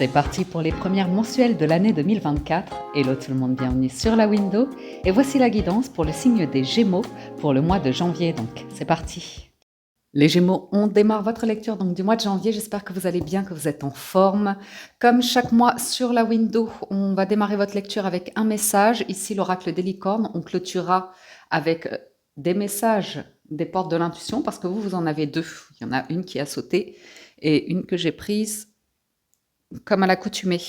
C'est parti pour les premières mensuelles de l'année 2024. Hello tout le monde, bienvenue sur la window. Et voici la guidance pour le signe des Gémeaux pour le mois de janvier. Donc c'est parti. Les Gémeaux, on démarre votre lecture donc du mois de janvier. J'espère que vous allez bien, que vous êtes en forme. Comme chaque mois sur la window, on va démarrer votre lecture avec un message. Ici, l'oracle des licornes. On clôturera avec des messages des portes de l'intuition parce que vous en avez deux. Il y en a une qui a sauté et une que j'ai prise comme à l'accoutumée.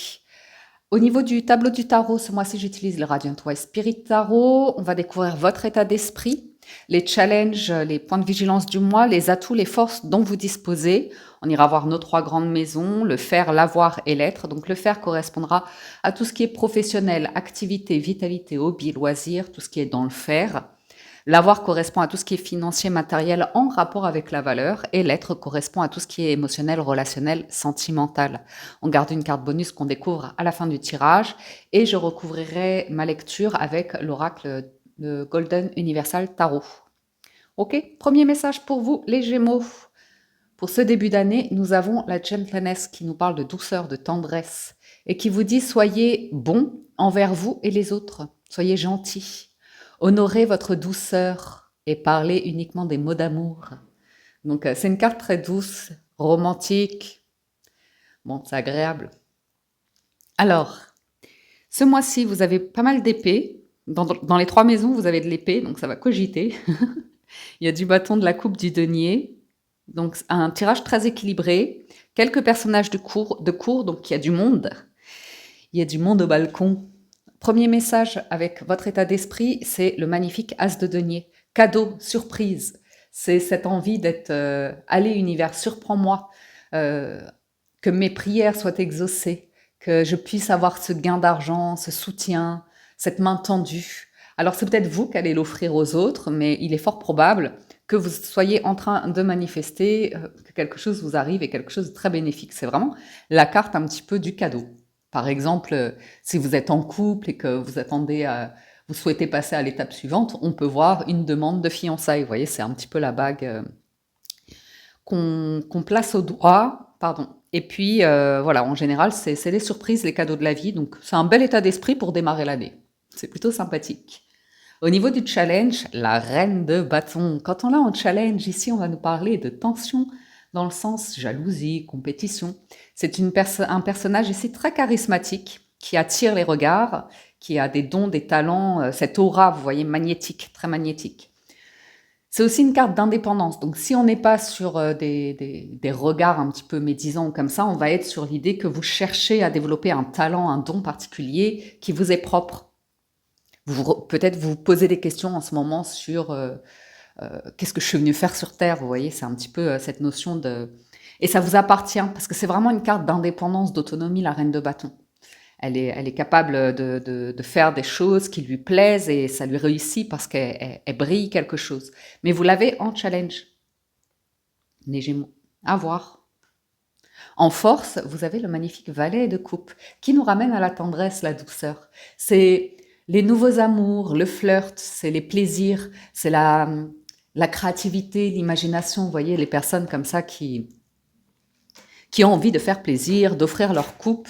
Au niveau du tableau du tarot, ce mois-ci, j'utilise le Radiant White Spirit Tarot. On va découvrir votre état d'esprit, les challenges, les points de vigilance du mois, les atouts, les forces dont vous disposez. On ira voir nos trois grandes maisons, le faire, l'avoir et l'être. Donc le faire correspondra à tout ce qui est professionnel, activité, vitalité, hobby, loisir, tout ce qui est dans le faire. L'avoir correspond à tout ce qui est financier, matériel en rapport avec la valeur et l'être correspond à tout ce qui est émotionnel, relationnel, sentimental. On garde une carte bonus qu'on découvre à la fin du tirage et je recouvrirai ma lecture avec l'oracle de Golden Universal Tarot. Ok, premier message pour vous les Gémeaux. Pour ce début d'année, nous avons la gentleness qui nous parle de douceur, de tendresse et qui vous dit soyez bons envers vous et les autres, soyez gentils. Honorez votre douceur et parlez uniquement des mots d'amour. Donc, c'est une carte très douce, romantique. Bon, c'est agréable. Alors, ce mois-ci, vous avez pas mal d'épées. Dans les trois maisons, vous avez de l'épée, donc ça va cogiter. Il y a du bâton, de la coupe, du denier. Donc, un tirage très équilibré. Quelques personnages de cour, donc il y a du monde. Il y a du monde au balcon. Premier message avec votre état d'esprit, c'est le magnifique As de denier. Cadeau, surprise. C'est cette envie d'être allez univers, surprends-moi, que mes prières soient exaucées, que je puisse avoir ce gain d'argent, ce soutien, cette main tendue. Alors c'est peut-être vous qui allez l'offrir aux autres, mais il est fort probable que vous soyez en train de manifester que quelque chose vous arrive et quelque chose de très bénéfique. C'est vraiment la carte un petit peu du cadeau. Par exemple, si vous êtes en couple et que vous souhaitez passer à l'étape suivante, on peut voir une demande de fiançailles. Vous voyez, c'est un petit peu la bague qu'on place au doigt. Pardon. Et puis, voilà, en général, c'est les surprises, les cadeaux de la vie. Donc, c'est un bel état d'esprit pour démarrer l'année. C'est plutôt sympathique. Au niveau du challenge, la reine de bâton. Quand on l'a en challenge, ici, on va nous parler de tension dans le sens jalousie, compétition. C'est un personnage ici très charismatique qui attire les regards, qui a des dons, des talents, cette aura, vous voyez, magnétique, très magnétique. C'est aussi une carte d'indépendance. Donc, si on n'est pas sur des regards un petit peu médisants comme ça, on va être sur l'idée que vous cherchez à développer un talent, un don particulier qui vous est propre. Peut-être vous posez des questions en ce moment sur qu'est-ce que je suis venue faire sur Terre, vous voyez, c'est un petit peu cette notion de... Et ça vous appartient, parce que c'est vraiment une carte d'indépendance, d'autonomie, la reine de bâton. Elle est capable de faire des choses qui lui plaisent et ça lui réussit parce qu'elle brille quelque chose. Mais vous l'avez en challenge, les Gémeaux. À voir. En force, vous avez le magnifique valet de coupe qui nous ramène à la tendresse, la douceur. C'est les nouveaux amours, le flirt, c'est les plaisirs, c'est la créativité, l'imagination. Vous voyez, les personnes comme ça qui ont envie de faire plaisir, d'offrir leur coupe.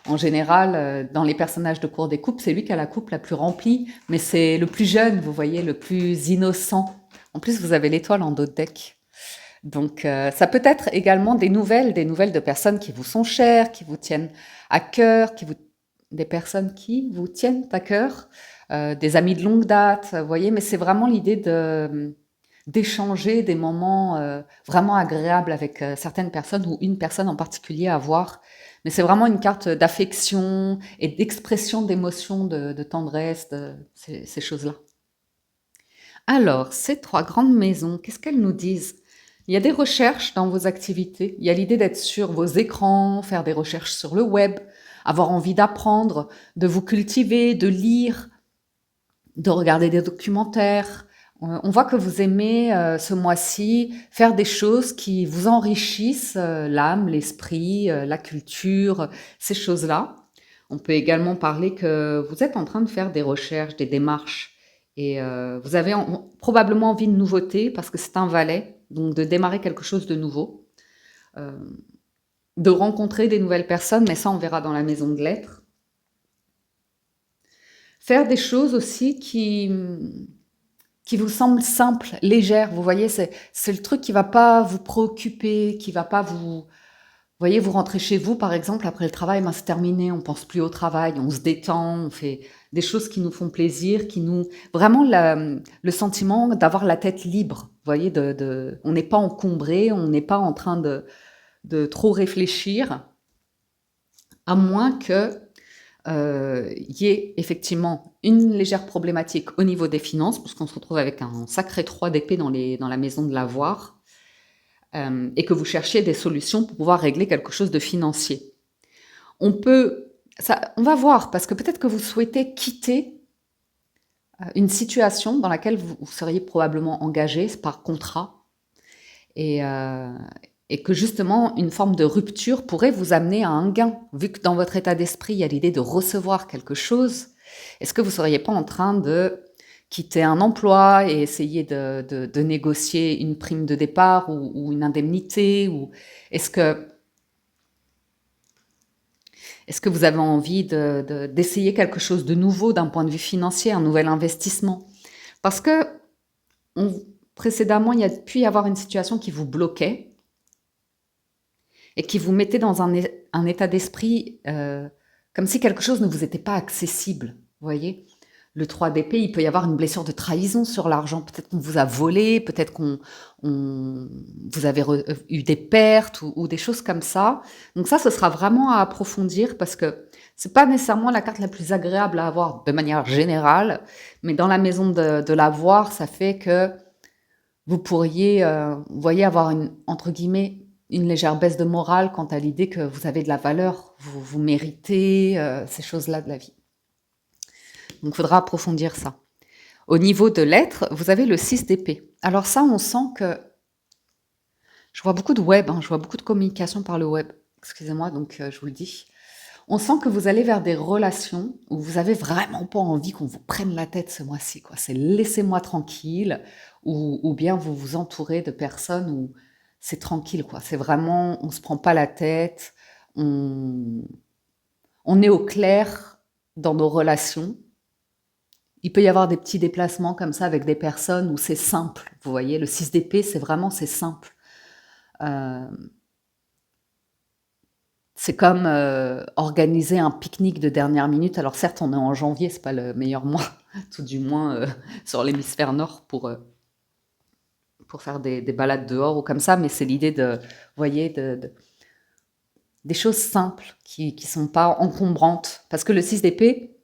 En général, dans les personnages de cours des coupes, c'est lui qui a la coupe la plus remplie, mais c'est le plus jeune, vous voyez, le plus innocent. En plus, vous avez l'étoile en dos de deck. Donc, ça peut être également des nouvelles de personnes qui vous sont chères, qui vous tiennent à cœur, des personnes qui vous tiennent à cœur, des amis de longue date, vous voyez, mais c'est vraiment l'idée d'échanger des moments vraiment agréables avec certaines personnes ou une personne en particulier à voir. Mais c'est vraiment une carte d'affection et d'expression d'émotion, de tendresse, de ces choses-là. Alors, ces trois grandes maisons, qu'est-ce qu'elles nous disent? Il y a des recherches dans vos activités. Il y a l'idée d'être sur vos écrans, faire des recherches sur le web, avoir envie d'apprendre, de vous cultiver, de lire, de regarder des documentaires. On voit que vous aimez ce mois-ci faire des choses qui vous enrichissent l'âme, l'esprit, la culture, ces choses-là. On peut également parler que vous êtes en train de faire des recherches, des démarches et vous avez probablement envie de nouveauté parce que c'est un valet, donc de démarrer quelque chose de nouveau. de rencontrer des nouvelles personnes, mais ça on verra dans la maison de lettres. Faire des choses aussi qui vous semblent simples, légères. Vous voyez, c'est le truc qui va pas vous préoccuper, qui va pas vous... Vous voyez, vous rentrez chez vous, par exemple, après le travail, ben c'est terminé, on pense plus au travail, on se détend, on fait des choses qui nous font plaisir, qui nous... Vraiment le sentiment d'avoir la tête libre. Vous voyez, on n'est pas encombré, on n'est pas en train de trop réfléchir, à moins que y ait effectivement une légère problématique au niveau des finances, parce qu'on se retrouve avec un sacré 3 d'épée dans la maison de l'avoir, et que vous cherchiez des solutions pour pouvoir régler quelque chose de financier. On va voir, parce que peut-être que vous souhaitez quitter une situation dans laquelle vous seriez probablement engagé par contrat, et que justement une forme de rupture pourrait vous amener à un gain. Vu que dans votre état d'esprit, il y a l'idée de recevoir quelque chose, est-ce que vous ne seriez pas en train de quitter un emploi et essayer de négocier une prime de départ ou une indemnité, ou est-ce que vous avez envie d'essayer quelque chose de nouveau d'un point de vue financier, un nouvel investissement? Parce que précédemment, il y a pu y avoir une situation qui vous bloquait et qui vous mettait dans un état d'esprit comme si quelque chose ne vous était pas accessible, vous voyez? Le 3 d'épée, il peut y avoir une blessure de trahison sur l'argent. Peut-être qu'on vous a volé, peut-être vous avez eu des pertes ou des choses comme ça. Donc ça, ce sera vraiment à approfondir, parce que c'est pas nécessairement la carte la plus agréable à avoir de manière générale, mais dans la maison de l'avoir, ça fait que vous pourriez, vous voyez, avoir entre guillemets, une légère baisse de morale quant à l'idée que vous avez de la valeur, vous méritez ces choses-là de la vie. Donc, il faudra approfondir ça. Au niveau de l'être, vous avez le 6 d'épée. Alors ça, on sent que... Je vois beaucoup de web, je vois beaucoup de communication par le web. Excusez-moi, donc je vous le dis. On sent que vous allez vers des relations où vous avez vraiment pas envie qu'on vous prenne la tête ce mois-ci, quoi. C'est laissez-moi tranquille, ou bien vous vous entourez de personnes où c'est tranquille, quoi. C'est vraiment, on se prend pas la tête, on est au clair dans nos relations. Il peut y avoir des petits déplacements comme ça avec des personnes où c'est simple. Vous voyez, le 6 d'épée, c'est simple. C'est comme organiser un pique-nique de dernière minute. Alors certes, on est en janvier, c'est pas le meilleur mois, tout du moins sur l'hémisphère nord pour faire des balades dehors ou comme ça, mais c'est l'idée vous voyez, des choses simples qui sont pas encombrantes. Parce que le 6 d'épée,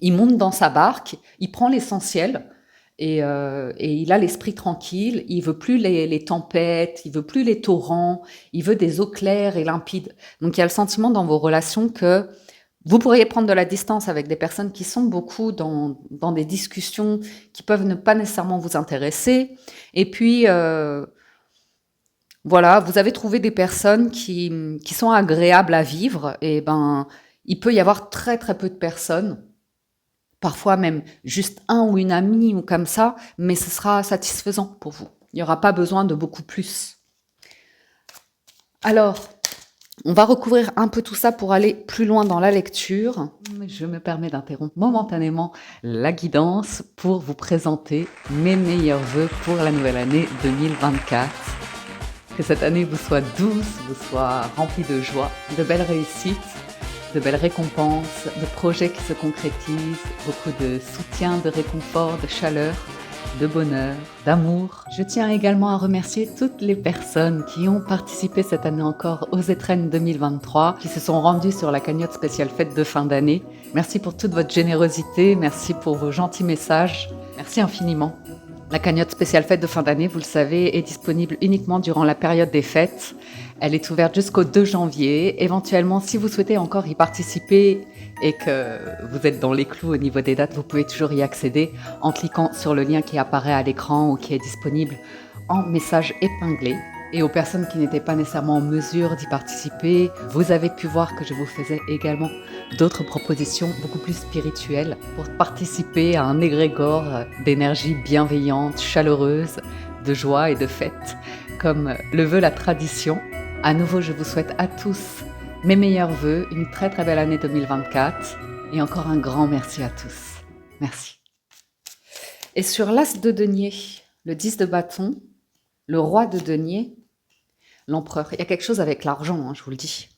il monte dans sa barque, il prend l'essentiel et il a l'esprit tranquille. Il veut plus les tempêtes, il veut plus les torrents, il veut des eaux claires et limpides. Donc il y a le sentiment dans vos relations que vous pourriez prendre de la distance avec des personnes qui sont beaucoup dans des discussions qui peuvent ne pas nécessairement vous intéresser. Et puis, voilà, vous avez trouvé des personnes qui sont agréables à vivre. Et il peut y avoir très très peu de personnes, parfois même juste un ou une amie ou comme ça, mais ce sera satisfaisant pour vous. Il n'y aura pas besoin de beaucoup plus. Alors, on va recouvrir un peu tout ça pour aller plus loin dans la lecture. Je me permets d'interrompre momentanément la guidance pour vous présenter mes meilleurs vœux pour la nouvelle année 2024. Que cette année vous soit douce, vous soit remplie de joie, de belles réussites, de belles récompenses, de projets qui se concrétisent, beaucoup de soutien, de réconfort, de chaleur, de bonheur, d'amour. Je tiens également à remercier toutes les personnes qui ont participé cette année encore aux étrennes 2023, qui se sont rendues sur la cagnotte spéciale fête de fin d'année. Merci pour toute votre générosité, merci pour vos gentils messages, merci infiniment. La cagnotte spéciale fête de fin d'année, vous le savez, est disponible uniquement durant la période des fêtes. Elle est ouverte jusqu'au 2 janvier. Éventuellement, si vous souhaitez encore y participer et que vous êtes dans les clous au niveau des dates, vous pouvez toujours y accéder en cliquant sur le lien qui apparaît à l'écran ou qui est disponible en message épinglé. Et aux personnes qui n'étaient pas nécessairement en mesure d'y participer, vous avez pu voir que je vous faisais également d'autres propositions beaucoup plus spirituelles pour participer à un égrégore d'énergie bienveillante, chaleureuse, de joie et de fête, comme le veut la tradition. À nouveau, je vous souhaite à tous mes meilleurs vœux, une très très belle année 2024 et encore un grand merci à tous. Merci. Et sur l'as de denier, le 10 de bâton, le roi de denier, l'empereur. Il y a quelque chose avec l'argent, je vous le dis.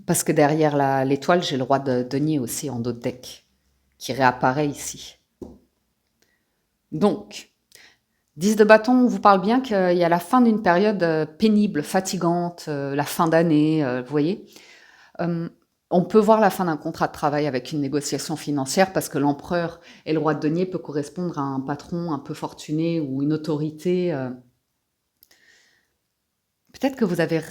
Parce que derrière l'étoile, j'ai le roi de denier aussi en dos de deck, qui réapparaît ici. Donc, 10 de bâton, on vous parle bien qu'il y a la fin d'une période pénible, fatigante, la fin d'année, vous voyez. On peut voir la fin d'un contrat de travail avec une négociation financière parce que l'empereur et le roi de denier peut correspondre à un patron un peu fortuné ou une autorité. Peut-être que vous avez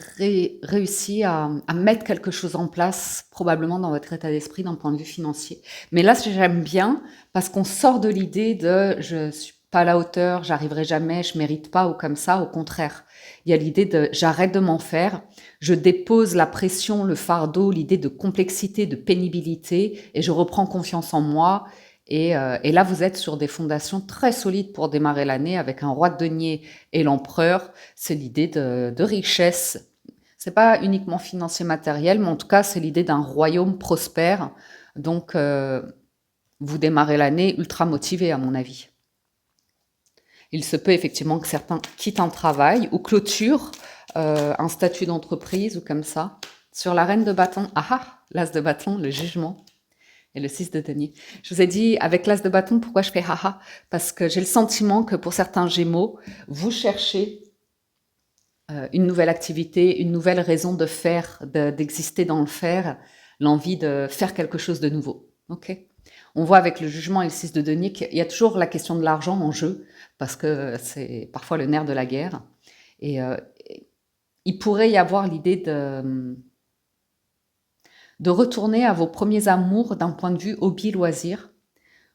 réussi à mettre quelque chose en place, probablement dans votre état d'esprit d'un point de vue financier. Mais là, j'aime bien parce qu'on sort de l'idée de je suis pas à la hauteur, j'arriverai jamais, je mérite pas ou comme ça. Au contraire, il y a l'idée de j'arrête de m'en faire, je dépose la pression, le fardeau, l'idée de complexité, de pénibilité et je reprends confiance en moi. Et là, vous êtes sur des fondations très solides pour démarrer l'année avec un roi de denier et l'empereur. C'est l'idée de richesse. C'est pas uniquement financier matériel, mais en tout cas, c'est l'idée d'un royaume prospère. Donc, vous démarrez l'année ultra motivé, à mon avis. Il se peut effectivement que certains quittent un travail ou clôturent un statut d'entreprise ou comme ça. Sur la reine de bâton, l'as de bâton, le jugement. Et le 6 de denier. Je vous ai dit, avec l'as de bâton, pourquoi je fais haha? Parce que j'ai le sentiment que pour certains Gémeaux, vous cherchez une nouvelle activité, une nouvelle raison de faire, d'exister dans le faire, l'envie de faire quelque chose de nouveau. Ok. On voit avec le jugement et le 6 de denier qu'il y a toujours la question de l'argent en jeu, parce que c'est parfois le nerf de la guerre. Et il pourrait y avoir l'idée de retourner à vos premiers amours d'un point de vue hobby-loisir.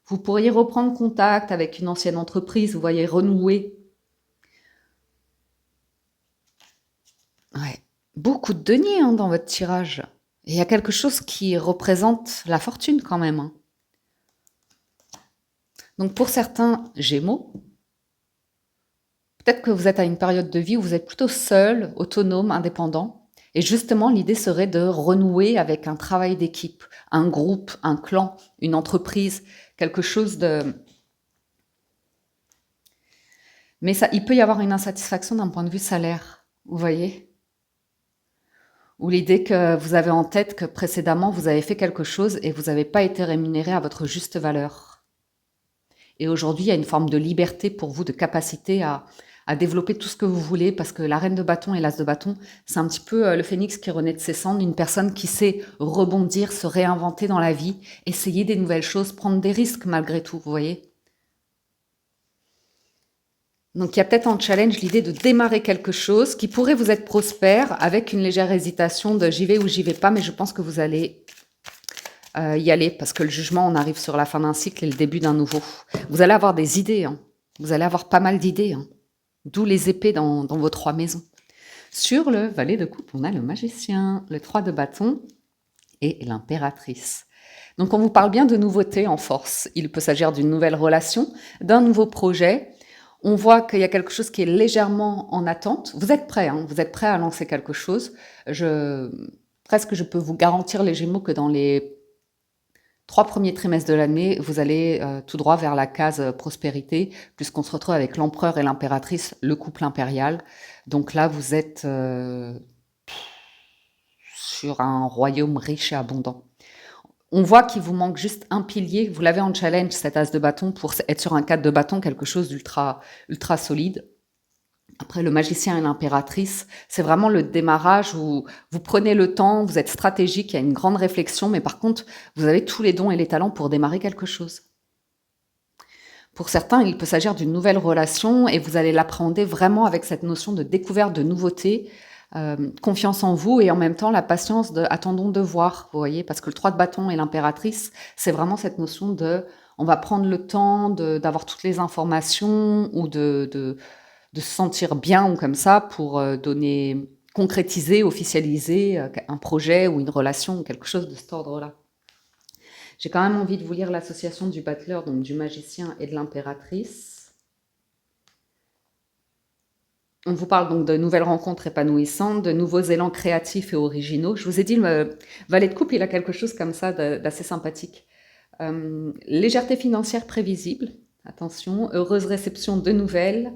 Vous pourriez reprendre contact avec une ancienne entreprise, vous voyez, renouer. Ouais. Beaucoup de deniers dans votre tirage. Et il y a quelque chose qui représente la fortune quand même. Donc pour certains Gémeaux, peut-être que vous êtes à une période de vie où vous êtes plutôt seul, autonome, indépendant. Et justement, l'idée serait de renouer avec un travail d'équipe, un groupe, un clan, une entreprise, quelque chose de... Mais ça, il peut y avoir une insatisfaction d'un point de vue salaire, vous voyez? Ou l'idée que vous avez en tête que précédemment, vous avez fait quelque chose et vous n'avez pas été rémunéré à votre juste valeur. Et aujourd'hui, il y a une forme de liberté pour vous, de capacité à développer tout ce que vous voulez, parce que la reine de bâton et l'as de bâton, c'est un petit peu le phénix qui renaît de ses cendres, une personne qui sait rebondir, se réinventer dans la vie, essayer des nouvelles choses, prendre des risques malgré tout, vous voyez. Donc il y a peut-être en challenge l'idée de démarrer quelque chose qui pourrait vous être prospère avec une légère hésitation de j'y vais ou j'y vais pas, mais je pense que vous allez y aller parce que le jugement, on arrive sur la fin d'un cycle et le début d'un nouveau. Vous allez avoir des idées, vous allez avoir pas mal d'idées, d'où les épées dans vos 3 maisons. Sur le valet de coupe, on a le magicien, le 3 de bâton et l'impératrice. Donc on vous parle bien de nouveautés en force. Il peut s'agir d'une nouvelle relation, d'un nouveau projet. On voit qu'il y a quelque chose qui est légèrement en attente. Vous êtes prêts, vous êtes prêts à lancer quelque chose. Presque je peux vous garantir les Gémeaux que dans les 3 premiers trimestres de l'année, vous allez tout droit vers la case prospérité, puisqu'on se retrouve avec l'empereur et l'impératrice, le couple impérial. Donc là, vous êtes sur un royaume riche et abondant. On voit qu'il vous manque juste un pilier. Vous l'avez en challenge, cet as de bâton, pour être sur un 4 de bâton, quelque chose d'ultra ultra solide. Après, le magicien et l'impératrice, c'est vraiment le démarrage où vous prenez le temps, vous êtes stratégique, il y a une grande réflexion, mais par contre, vous avez tous les dons et les talents pour démarrer quelque chose. Pour certains, il peut s'agir d'une nouvelle relation et vous allez l'appréhender vraiment avec cette notion de découverte, de nouveauté, confiance en vous et en même temps la patience de attendons de voir, vous voyez, parce que le 3 de bâton et l'impératrice, c'est vraiment cette notion de on va prendre le temps d'avoir toutes les informations ou de se sentir bien ou comme ça pour concrétiser, officialiser un projet ou une relation ou quelque chose de cet ordre-là. J'ai quand même envie de vous lire l'association du battleur, donc du magicien et de l'impératrice. On vous parle donc de nouvelles rencontres épanouissantes, de nouveaux élans créatifs et originaux. Je vous ai dit, le valet de coupe, il a quelque chose comme ça d'assez sympathique. Légèreté financière prévisible, attention, heureuse réception de nouvelles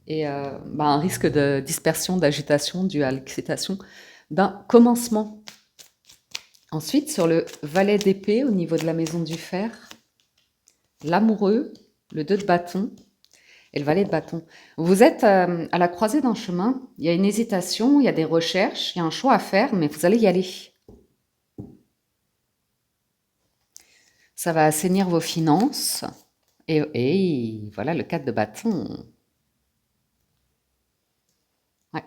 et un risque de dispersion, d'agitation due à l'excitation d'un commencement. Ensuite, sur le valet d'épée au niveau de la maison du fer, l'amoureux, le 2 de bâton et le valet de bâton. Vous êtes à la croisée d'un chemin, il y a une hésitation, il y a des recherches, il y a un choix à faire, mais vous allez y aller. Ça va assainir vos finances. Et voilà le 4 de bâton. Ouais.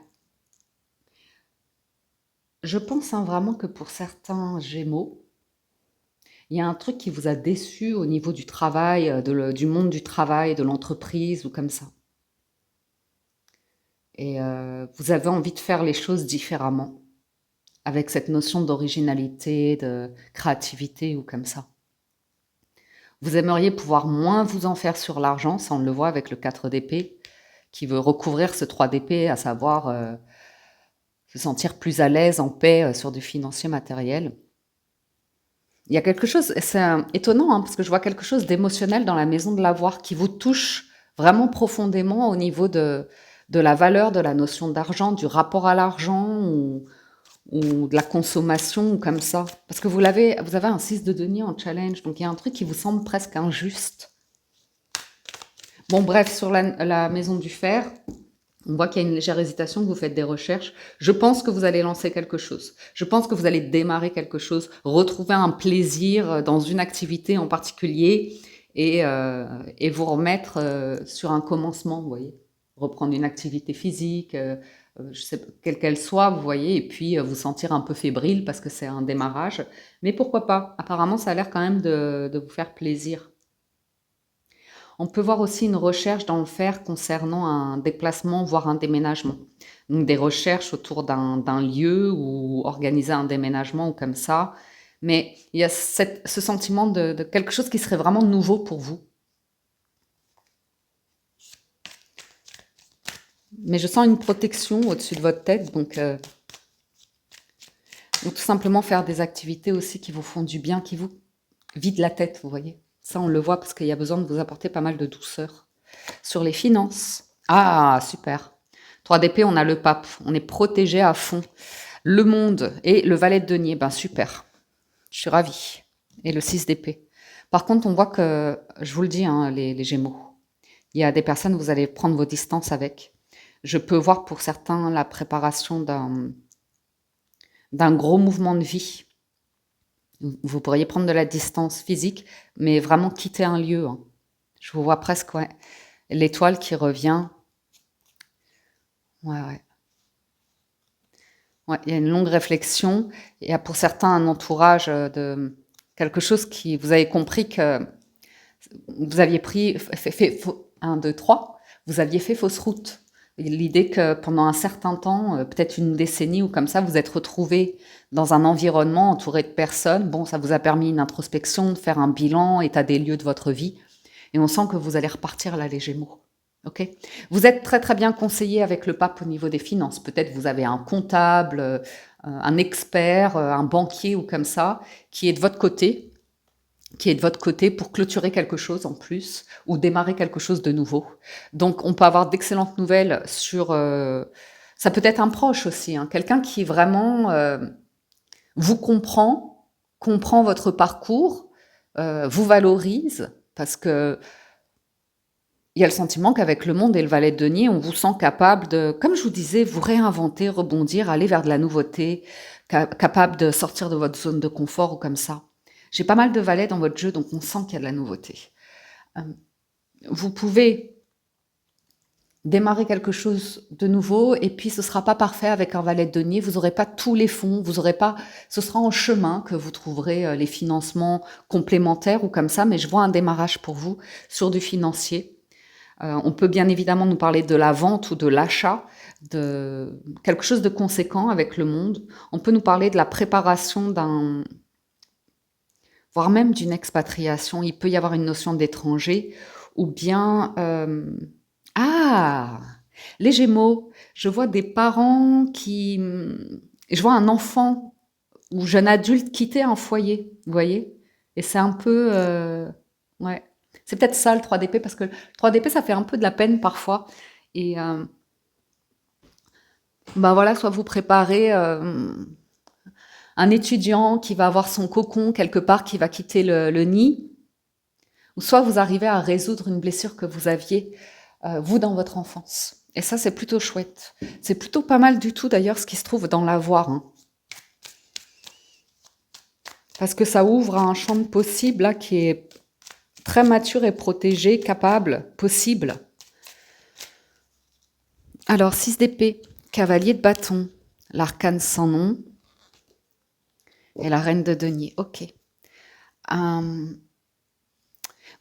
Je pense vraiment que pour certains Gémeaux, il y a un truc qui vous a déçu au niveau du travail, du monde du travail, de l'entreprise ou comme ça. Et vous avez envie de faire les choses différemment, avec cette notion d'originalité, de créativité ou comme ça. Vous aimeriez pouvoir moins vous en faire sur l'argent, ça on le voit avec le 4 d'épée, qui veut recouvrir ce 3 d'épée, à savoir se sentir plus à l'aise, en paix sur du financier matériel. Il y a quelque chose, c'est étonnant, hein, parce que je vois quelque chose d'émotionnel dans la maison de l'avoir qui vous touche vraiment profondément au niveau de la valeur, de la notion d'argent, du rapport à l'argent ou de la consommation ou comme ça. Parce que vous avez un 6 de denier en challenge, donc il y a un truc qui vous semble presque injuste. Bon, bref, sur la maison du fer, on voit qu'il y a une légère hésitation, que vous faites des recherches. Je pense que vous allez lancer quelque chose. Je pense que vous allez démarrer quelque chose, retrouver un plaisir dans une activité en particulier et vous remettre sur un commencement, vous voyez. Reprendre une activité physique, je sais pas, quelle qu'elle soit, vous voyez, et puis vous sentir un peu fébrile parce que c'est un démarrage. Mais pourquoi pas? Apparemment, ça a l'air quand même de vous faire plaisir. On peut voir aussi une recherche dans le fer concernant un déplacement, voire un déménagement. Donc des recherches autour d'un lieu ou organiser un déménagement ou comme ça. Mais il y a ce sentiment de quelque chose qui serait vraiment nouveau pour vous. Mais je sens une protection au-dessus de votre tête, donc tout simplement faire des activités aussi qui vous font du bien, qui vous vident la tête, vous voyez. Ça, on le voit parce qu'il y a besoin de vous apporter pas mal de douceur. Sur les finances. Ah, super. 3 d'épée, on a le pape. On est protégé à fond. Le monde et le valet de denier. Ben, super. Je suis ravie. Et le 6 d'épée. Par contre, on voit que, je vous le dis, hein, les Gémeaux, il y a des personnes, vous allez prendre vos distances avec. Je peux voir pour certains la préparation d'un gros mouvement de vie. Vous pourriez prendre de la distance physique, mais vraiment quitter un lieu. Hein. Je vous vois presque, ouais. L'étoile qui revient. Ouais, ouais. Ouais, il y a une longue réflexion. Il y a pour certains un entourage de quelque chose qui, vous avez compris que vous aviez fait 1, 2, 3, vous aviez fait fausse route. L'idée que pendant un certain temps, peut-être une décennie ou comme ça, vous êtes retrouvé dans un environnement entouré de personnes. Bon, ça vous a permis une introspection, de faire un bilan, état des lieux de votre vie. Et on sent que vous allez repartir là, les Gémeaux. Ok. Vous êtes très très bien conseillé avec le pape au niveau des finances. Peut-être vous avez un comptable, un expert, un banquier ou comme ça, qui est de votre côté, pour clôturer quelque chose en plus ou démarrer quelque chose de nouveau. Donc on peut avoir d'excellentes nouvelles sur... ça peut être un proche aussi, hein, quelqu'un qui vraiment vous comprend votre parcours, vous valorise, parce que il y a le sentiment qu'avec le monde et le valet de denier, on vous sent capable de, comme je vous disais, vous réinventer, rebondir, aller vers de la nouveauté, capable de sortir de votre zone de confort ou comme ça. J'ai pas mal de valets dans votre jeu, donc on sent qu'il y a de la nouveauté. Vous pouvez démarrer quelque chose de nouveau et puis ce sera pas parfait avec un valet de denier, vous n'aurez pas tous les fonds, vous aurez pas, ce sera en chemin que vous trouverez les financements complémentaires ou comme ça, mais je vois un démarrage pour vous sur du financier. On peut bien évidemment nous parler de la vente ou de l'achat, de quelque chose de conséquent avec le monde. On peut nous parler de la préparation voire même d'une expatriation. Il peut y avoir une notion d'étranger ou bien... ah Les Gémeaux, je vois des parents qui... Je vois un enfant ou jeune adulte quitter un foyer, vous voyez? Et c'est un peu... ouais. C'est peut-être ça le 3DP, parce que le 3DP, ça fait un peu de la peine parfois. Et ben voilà, soit vous préparez un étudiant qui va avoir son cocon quelque part, qui va quitter le nid, ou soit vous arrivez à résoudre une blessure que vous aviez, vous, dans votre enfance. Et ça, c'est plutôt chouette. C'est plutôt pas mal du tout, d'ailleurs, ce qui se trouve dans l'avoir, hein. Parce que ça ouvre à un champ de possible là, qui est très mature et protégé, capable, possible. Alors, 6 d'épée, cavalier de bâton, l'arcane sans nom et la reine de denier. Ok.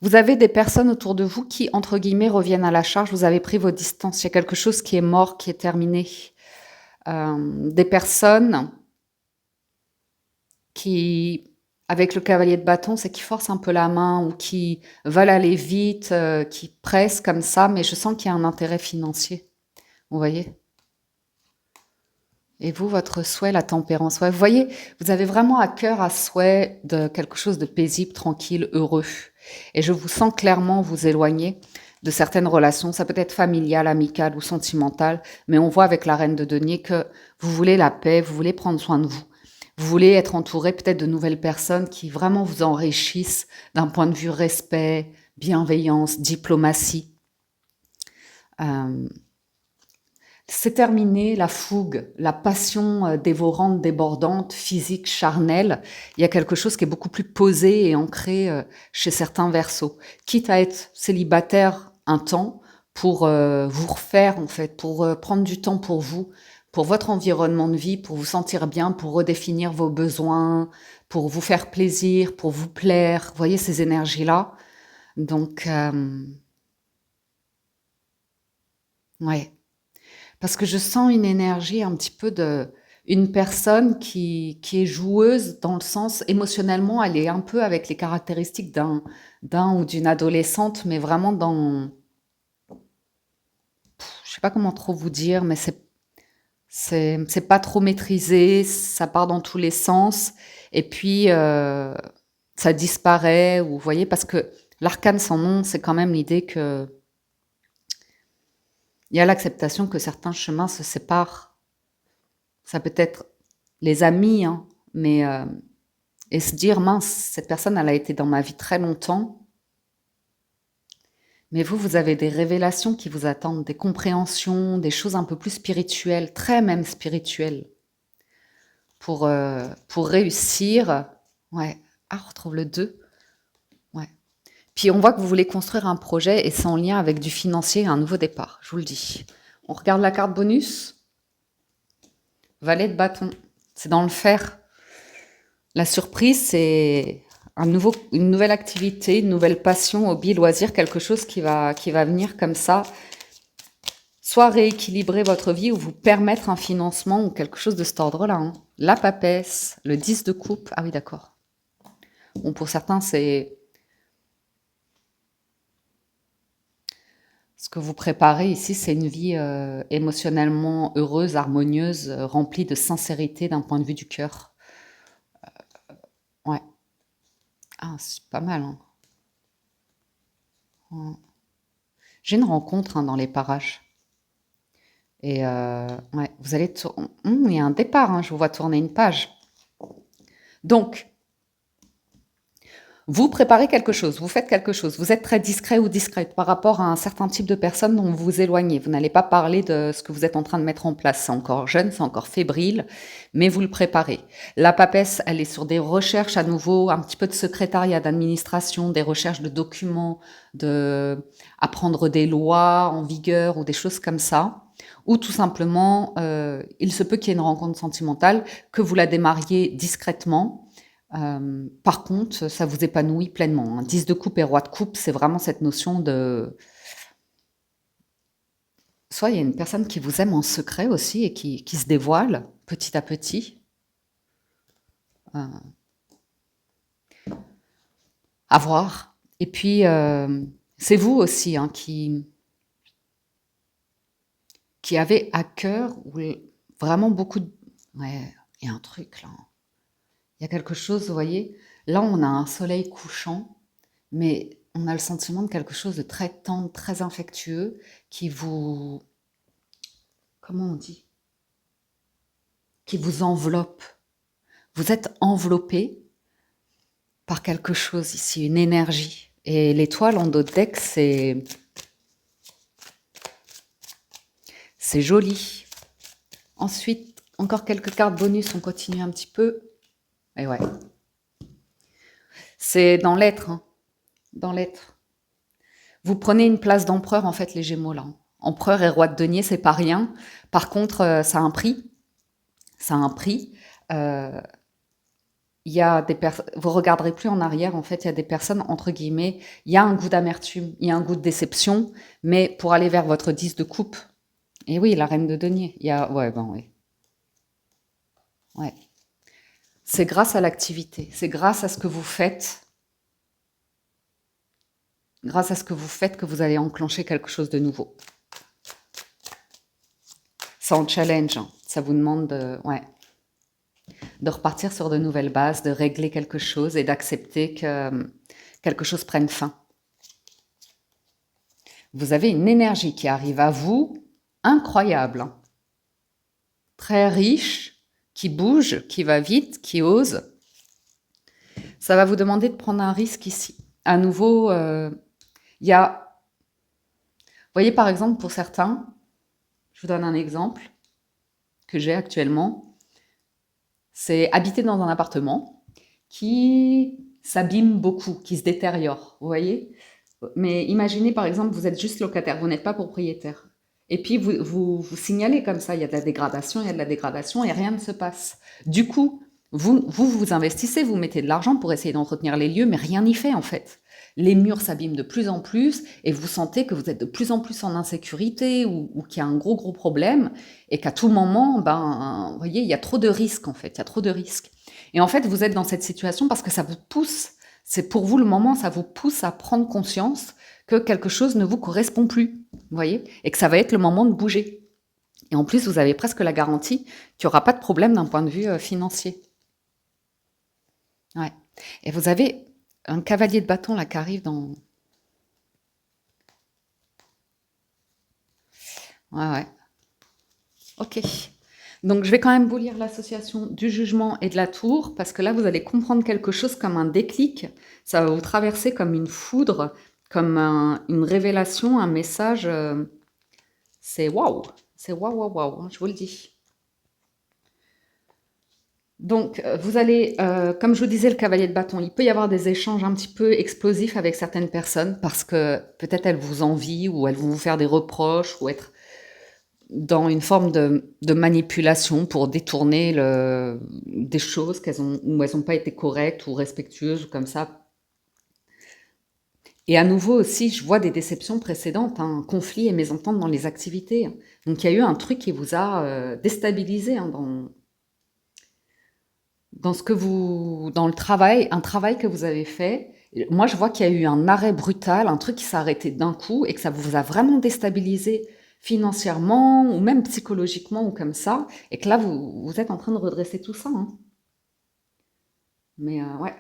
Vous avez des personnes autour de vous qui, entre guillemets, reviennent à la charge. Vous avez pris vos distances. Il y a quelque chose qui est mort, qui est terminé. Des personnes qui, avec le cavalier de bâton, c'est qui forcent un peu la main ou qui veulent aller vite, qui pressent comme ça, mais je sens qu'il y a un intérêt financier. Vous voyez? Et vous, votre souhait, la tempérance. Ouais, vous voyez, vous avez vraiment à cœur, à souhait de quelque chose de paisible, tranquille, heureux. Et je vous sens clairement vous éloigner de certaines relations. Ça peut être familiale, amicale ou sentimentale, mais on voit avec la reine de denier que vous voulez la paix, vous voulez prendre soin de vous. Vous voulez être entouré peut-être de nouvelles personnes qui vraiment vous enrichissent d'un point de vue respect, bienveillance, diplomatie. Euh, C'est terminé la fougue, la passion dévorante, débordante, physique, charnelle. Il y a quelque chose qui est beaucoup plus posé et ancré chez certains Verseaux. Quitte à être célibataire un temps pour vous refaire, en fait, pour prendre du temps pour votre environnement de vie, pour vous sentir bien, pour redéfinir vos besoins, pour vous faire plaisir, pour vous plaire. Vous voyez ces énergies-là? Donc, ouais. Parce que je sens une énergie un petit peu de une personne qui est joueuse dans le sens émotionnellement, elle est un peu avec les caractéristiques d'un ou d'une adolescente, mais vraiment dans, je sais pas comment trop vous dire, mais c'est pas trop maîtrisé, ça part dans tous les sens, et puis ça disparaît, ou vous voyez, parce que l'arcane sans nom, c'est quand même l'idée que il y a l'acceptation que certains chemins se séparent. Ça peut être les amis, hein, mais et se dire mince, cette personne, elle a été dans ma vie très longtemps, mais vous avez des révélations qui vous attendent, des compréhensions, des choses un peu plus spirituelles, très même spirituelles, pour réussir. Ouais. Ah, on retrouve le 2. Ouais. Puis on voit que vous voulez construire un projet et c'est en lien avec du financier et un nouveau départ, je vous le dis. On regarde la carte bonus. Valet de bâton. C'est dans le fer. La surprise, c'est une nouvelle activité, une nouvelle passion, hobby, loisir, quelque chose qui va venir comme ça, soit rééquilibrer votre vie ou vous permettre un financement ou quelque chose de cet ordre-là, hein. La papesse, le 10 de coupe. Ah oui, d'accord. Bon, pour certains, c'est ce que vous préparez ici, c'est une vie émotionnellement heureuse, harmonieuse, remplie de sincérité d'un point de vue du cœur. Ouais. Ah, c'est pas mal, hein. Ouais. J'ai une rencontre, hein, dans les parages. Et ouais, vous allez il y a un départ, hein, je vous vois tourner une page. Donc, vous préparez quelque chose, vous faites quelque chose, vous êtes très discret ou discrète par rapport à un certain type de personne dont vous vous éloignez. Vous n'allez pas parler de ce que vous êtes en train de mettre en place. C'est encore jeune, c'est encore fébrile, mais vous le préparez. La papesse, elle est sur des recherches à nouveau, un petit peu de secrétariat, d'administration, des recherches de documents, de apprendre des lois en vigueur ou des choses comme ça. Ou tout simplement, il se peut qu'il y ait une rencontre sentimentale, que vous la démarriez discrètement. Par contre, ça vous épanouit pleinement, hein. 10 de coupe et roi de coupe, c'est vraiment cette notion de... Soit il y a une personne qui vous aime en secret aussi et qui se dévoile petit à petit. Euh, à voir. Et puis, c'est vous aussi, hein, qui avait à cœur, ou vraiment beaucoup de... Ouais, il y a un truc là. Il y a quelque chose, vous voyez, là on a un soleil couchant, mais on a le sentiment de quelque chose de très tendre, très infectueux, qui vous... Comment on dit? Qui vous enveloppe. Vous êtes enveloppé par quelque chose ici, une énergie. Et l'étoile en dos de deck, c'est joli. Ensuite, encore quelques cartes bonus, on continue un petit peu. Et ouais. C'est dans l'être, hein. Dans l'être. Vous prenez une place d'empereur, en fait, les Gémeaux, là. Empereur et roi de denier, c'est pas rien. Par contre, ça a un prix. Ça a un prix. Il y a des personnes, vous regarderez plus en arrière, en fait, il y a des personnes, entre guillemets, il y a un goût d'amertume, il y a un goût de déception, mais pour aller vers votre 10 de coupe, et oui, la reine de denier, il y a, ouais, ben oui. Ouais. C'est grâce à l'activité, c'est grâce à ce que vous faites, que vous allez enclencher quelque chose de nouveau. C'est en challenge, hein. Ça vous demande de repartir sur de nouvelles bases, de régler quelque chose et d'accepter que quelque chose prenne fin. Vous avez une énergie qui arrive à vous, incroyable, hein. Très riche, qui bouge, qui va vite, qui ose. Ça va vous demander de prendre un risque ici. À nouveau, il y a... Vous voyez, par exemple, pour certains, je vous donne un exemple que j'ai actuellement, c'est habiter dans un appartement qui s'abîme beaucoup, qui se détériore, vous voyez. Mais imaginez, par exemple, vous êtes juste locataire, vous n'êtes pas propriétaire. Et puis, vous signalez comme ça, il y a de la dégradation, il y a de la dégradation, et rien ne se passe. Du coup, vous investissez, vous mettez de l'argent pour essayer d'entretenir les lieux, mais rien n'y fait, en fait. Les murs s'abîment de plus en plus, et vous sentez que vous êtes de plus en plus en insécurité, ou qu'il y a un gros problème, et qu'à tout moment, vous voyez, il y a trop de risques, en fait, il y a trop de risques. Et en fait, vous êtes dans cette situation parce que ça vous pousse, c'est pour vous le moment, ça vous pousse à prendre conscience que quelque chose ne vous correspond plus, vous voyez, et que ça va être le moment de bouger. Et en plus, vous avez presque la garantie qu'il n'y aura pas de problème d'un point de vue financier. Ouais. Et vous avez un cavalier de bâton là qui arrive dans... Ouais. Ok. Donc, je vais quand même vous lire l'association du jugement et de la tour, parce que là, vous allez comprendre quelque chose comme un déclic. Ça va vous traverser comme une foudre, comme une révélation, un message. C'est waouh. C'est waouh, hein, je vous le dis. Donc, vous allez, comme je vous disais, le cavalier de bâton, il peut y avoir des échanges un petit peu explosifs avec certaines personnes, parce que peut-être elles vous envient, ou elles vont vous faire des reproches, ou être dans une forme de manipulation pour détourner des choses où elles n'ont pas été correctes ou respectueuses ou comme ça. Et à nouveau aussi, je vois des déceptions précédentes, hein, conflits et mésententes dans les activités. Donc il y a eu un truc qui vous a déstabilisé, hein, dans le travail, un travail que vous avez fait. Moi, je vois qu'il y a eu un arrêt brutal, un truc qui s'est arrêté d'un coup et que ça vous a vraiment déstabilisé financièrement ou même psychologiquement ou comme ça, et que là, vous êtes en train de redresser tout ça, hein. Mais ouais,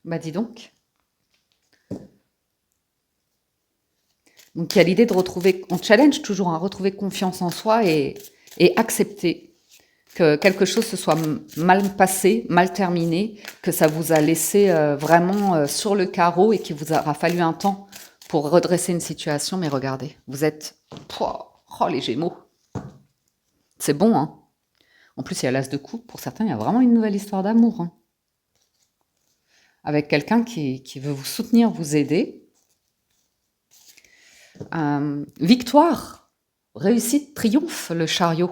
bah dis donc. Donc il y a l'idée de retrouver, on challenge toujours à retrouver confiance en soi et accepter que quelque chose se soit mal passé, mal terminé, que ça vous a laissé vraiment sur le carreau et qu'il vous aura fallu un temps pour redresser une situation. Mais regardez, vous êtes... Oh, les Gémeaux. C'est bon, hein. En plus, il y a l'as de coupe. Pour certains, il y a vraiment une nouvelle histoire d'amour, hein. Avec quelqu'un qui veut vous soutenir, vous aider. Victoire, réussite, triomphe, le chariot.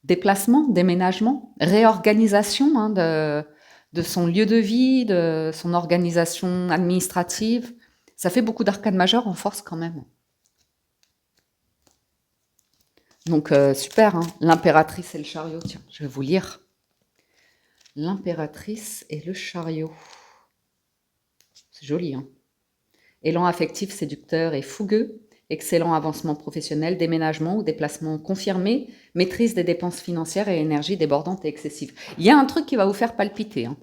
Déplacement, déménagement, réorganisation, hein, de son lieu de vie, de son organisation administrative. Ça fait beaucoup d'arcades majeures en force quand même. Donc super, hein. L'impératrice et le chariot. Tiens, je vais vous lire. L'impératrice et le chariot. C'est joli, hein. Élan affectif, séducteur et fougueux. excellent avancement professionnel, déménagement ou déplacement confirmé, maîtrise des dépenses financières et énergie débordante et excessive. Il y a un truc qui va vous faire palpiter. Hein.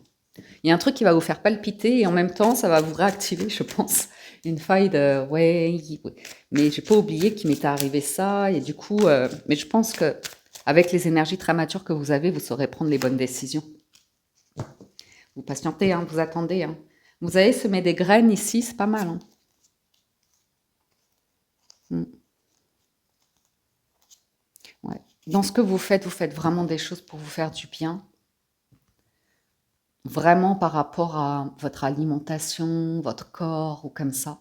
Il y a un truc qui va vous faire palpiter et en même temps, ça va vous réactiver, je pense, une faille de ouais, mais j'ai pas oublié qu'il m'était arrivé ça et du coup, mais je pense que avec les énergies très matures que vous avez, vous saurez prendre les bonnes décisions. Vous patientez, hein, vous attendez. Hein. Vous avez semé des graines ici, c'est pas mal. Hein. Ouais. Dans ce que vous faites vraiment des choses pour vous faire du bien. Vraiment par rapport à votre alimentation, votre corps ou comme ça.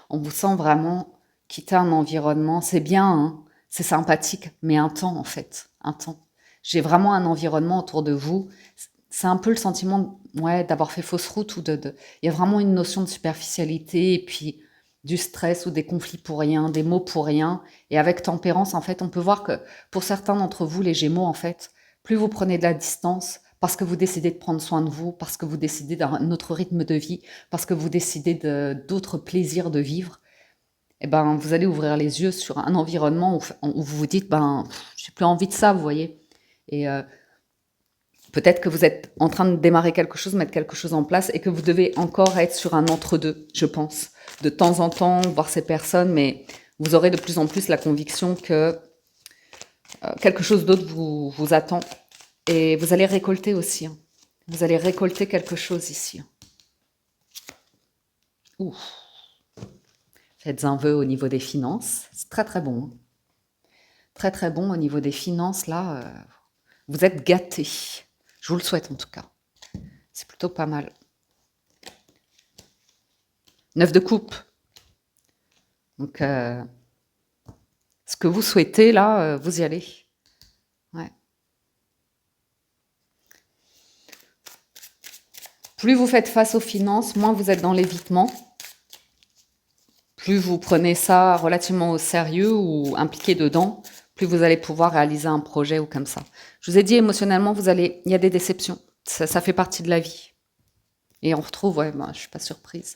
On vous sent vraiment quitter un environnement. C'est bien, hein, c'est sympathique, mais un temps en fait. Un temps. J'ai vraiment un environnement autour de vous. C'est un peu le sentiment ouais, d'avoir fait fausse route. Il y a vraiment une notion de superficialité et puis du stress ou des conflits pour rien, des mots pour rien. Et avec tempérance, en fait, on peut voir que pour certains d'entre vous, les Gémeaux, en fait, plus vous prenez de la distance, parce que vous décidez de prendre soin de vous, parce que vous décidez d'un autre rythme de vie, parce que vous décidez d'autres plaisirs de vivre, eh ben, vous allez ouvrir les yeux sur un environnement où vous vous dites, ben, j'ai plus envie de ça, vous voyez. Et peut-être que vous êtes en train de démarrer quelque chose, mettre quelque chose en place, et que vous devez encore être sur un entre-deux, je pense. De temps en temps, voir ces personnes, mais vous aurez de plus en plus la conviction que quelque chose d'autre vous attend. Et vous allez récolter aussi. Hein. Vous allez récolter quelque chose ici. Ouh. Faites un vœu au niveau des finances. C'est très très bon. Hein. Très très bon au niveau des finances. Là, vous êtes gâtés. Je vous le souhaite en tout cas. C'est plutôt pas mal. 9 de coupe. Donc, ce que vous souhaitez, là, vous y allez. Ouais. Plus vous faites face aux finances, moins vous êtes dans l'évitement. Plus vous prenez ça relativement au sérieux ou impliqué dedans, plus vous allez pouvoir réaliser un projet ou comme ça. Je vous ai dit, émotionnellement, il y a des déceptions. Ça fait partie de la vie. Et on retrouve, ouais, ben, je suis pas surprise.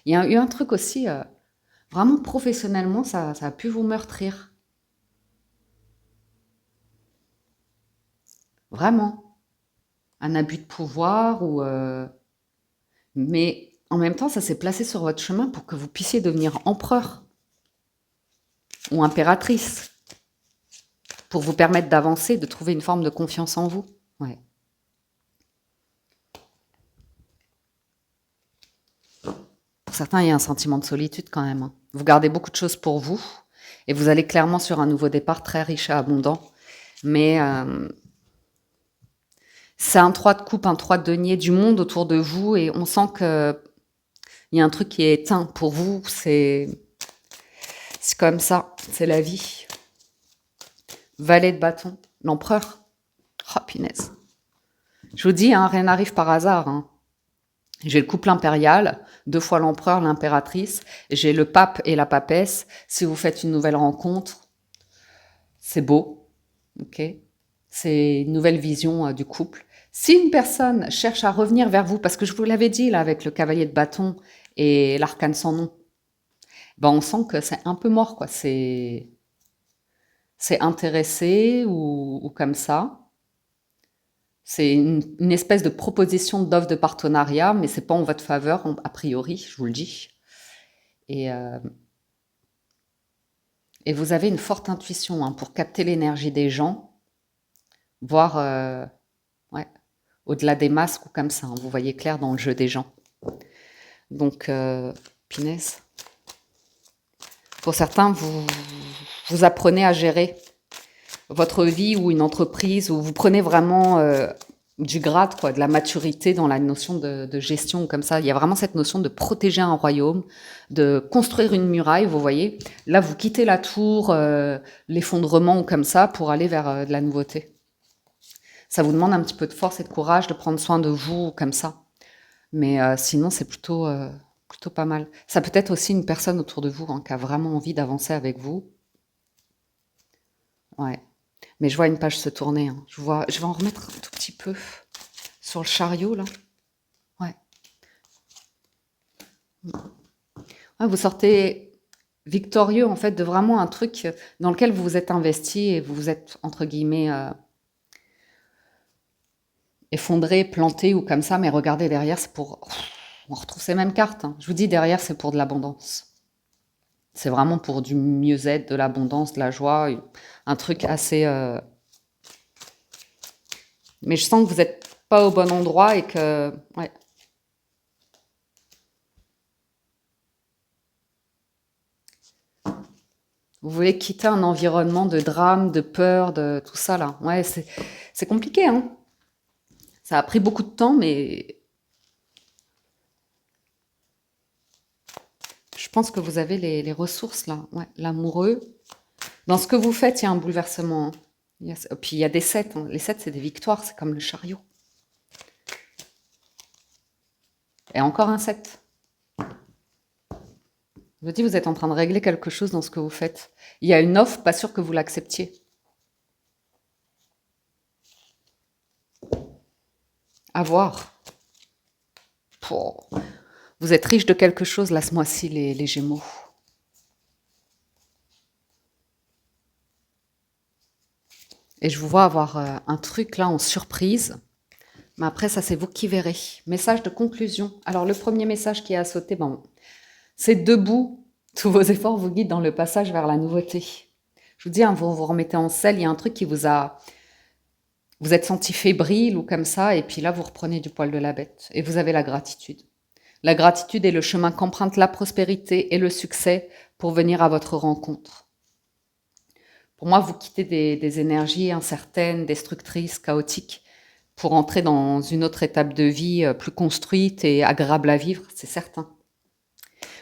Il y a eu un truc aussi, vraiment professionnellement, ça a pu vous meurtrir. Vraiment. Un abus de pouvoir ou... mais en même temps, ça s'est placé sur votre chemin pour que vous puissiez devenir empereur ou impératrice. Pour vous permettre d'avancer, de trouver une forme de confiance en vous. Ouais. Pour certains, il y a un sentiment de solitude quand même. Hein. Vous gardez beaucoup de choses pour vous et vous allez clairement sur un nouveau départ très riche et abondant. Mais c'est un 3 de coupe, un 3 de denier, du monde autour de vous et on sent qu'il y a un truc qui est éteint pour vous. C'est comme ça, c'est la vie. Valet de bâton, l'empereur. Oh, punaise. Je vous dis, hein, rien n'arrive par hasard. Hein. J'ai le couple impérial, 2 fois l'empereur, l'impératrice. J'ai le pape et la papesse. Si vous faites une nouvelle rencontre, c'est beau. Ok, c'est une nouvelle vision du couple. Si une personne cherche à revenir vers vous, parce que je vous l'avais dit là avec le cavalier de bâton et l'arcane sans nom, ben on sent que c'est un peu mort, quoi. C'est intéressé ou comme ça. C'est une espèce de proposition d'offre de partenariat, mais c'est pas en votre faveur, a priori, je vous le dis. Et vous avez une forte intuition hein, pour capter l'énergie des gens, voir ouais, au-delà des masques ou comme ça. Hein, vous voyez clair dans le jeu des gens. Donc, punaise. Pour certains, vous apprenez à gérer votre vie ou une entreprise, où vous prenez vraiment du grade, quoi, de la maturité dans la notion de gestion comme ça. Il y a vraiment cette notion de protéger un royaume, de construire une muraille, vous voyez. Là, vous quittez la tour, l'effondrement ou comme ça pour aller vers de la nouveauté. Ça vous demande un petit peu de force et de courage de prendre soin de vous comme ça. Mais sinon, c'est plutôt pas mal. Ça peut être aussi une personne autour de vous hein, qui a vraiment envie d'avancer avec vous. Ouais. Mais je vois une page se tourner. Hein. Je vais en remettre un tout petit peu sur le chariot, là. Ouais. Ouais vous sortez victorieux en fait de vraiment un truc dans lequel vous vous êtes investi et vous vous êtes entre guillemets effondré, planté ou comme ça, mais regardez derrière, c'est pour... On retrouve ces mêmes cartes, hein. Je vous dis, derrière, c'est pour de l'abondance. C'est vraiment pour du mieux-être, de l'abondance, de la joie, un truc assez... Mais je sens que vous n'êtes pas au bon endroit et que... Ouais. Vous voulez quitter un environnement de drame, de peur, de tout ça là. Ouais, c'est compliqué, hein. Ça a pris beaucoup de temps, mais je pense que vous avez les ressources là. Ouais, l'amoureux. Dans ce que vous faites, il y a un bouleversement, hein. Puis il y a des 7, hein. Les 7, c'est des victoires, c'est comme le chariot. Et encore un 7. Je vous dis, vous êtes en train de régler quelque chose dans ce que vous faites. Il y a une offre, pas sûr que vous l'acceptiez. À voir. Vous êtes riche de quelque chose là ce mois-ci, les Gémeaux. Et je vous vois avoir un truc là en surprise. Mais après, ça, c'est vous qui verrez. Message de conclusion. Alors, le premier message qui a sauté, bon, c'est debout. Tous vos efforts vous guident dans le passage vers la nouveauté. Je vous dis, hein, vous vous remettez en selle. Il y a un truc qui vous a... Vous êtes senti fébrile ou comme ça. Et puis là, vous reprenez du poil de la bête. Et vous avez la gratitude. La gratitude est le chemin qu'emprunte la prospérité et le succès pour venir à votre rencontre. Pour moi, vous quittez des énergies incertaines, destructrices, chaotiques, pour entrer dans une autre étape de vie plus construite et agréable à vivre, c'est certain.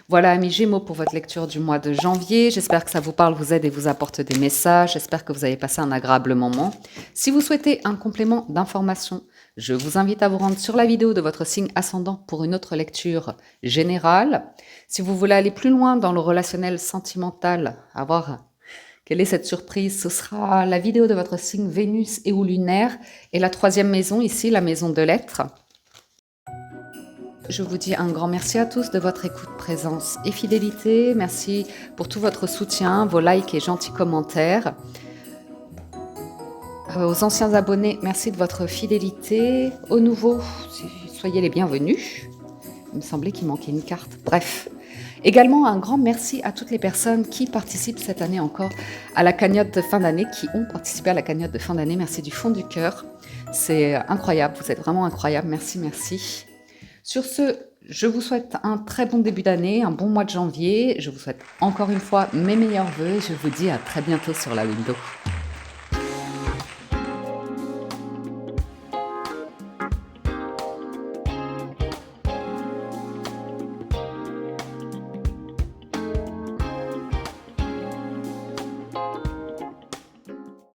Voilà, amis Gémeaux, pour votre lecture du mois de janvier. J'espère que ça vous parle, vous aide et vous apporte des messages. J'espère que vous avez passé un agréable moment. Si vous souhaitez un complément d'information, je vous invite à vous rendre sur la vidéo de votre signe ascendant pour une autre lecture générale. Si vous voulez aller plus loin dans le relationnel sentimental, à voir quelle est cette surprise, ce sera la vidéo de votre signe Vénus et ou lunaire et la 3e maison ici, la maison de l'être. Je vous dis un grand merci à tous de votre écoute, présence et fidélité. Merci pour tout votre soutien, vos likes et gentils commentaires. Aux anciens abonnés, merci de votre fidélité. Aux nouveaux, soyez les bienvenus. Il me semblait qu'il manquait une carte. Bref. Également, un grand merci à toutes les personnes qui participent cette année encore à la cagnotte de fin d'année, qui ont participé à la cagnotte de fin d'année. Merci du fond du cœur. C'est incroyable, vous êtes vraiment incroyable. Merci, merci. Sur ce, je vous souhaite un très bon début d'année, un bon mois de janvier. Je vous souhaite encore une fois mes meilleurs vœux et je vous dis à très bientôt sur la window.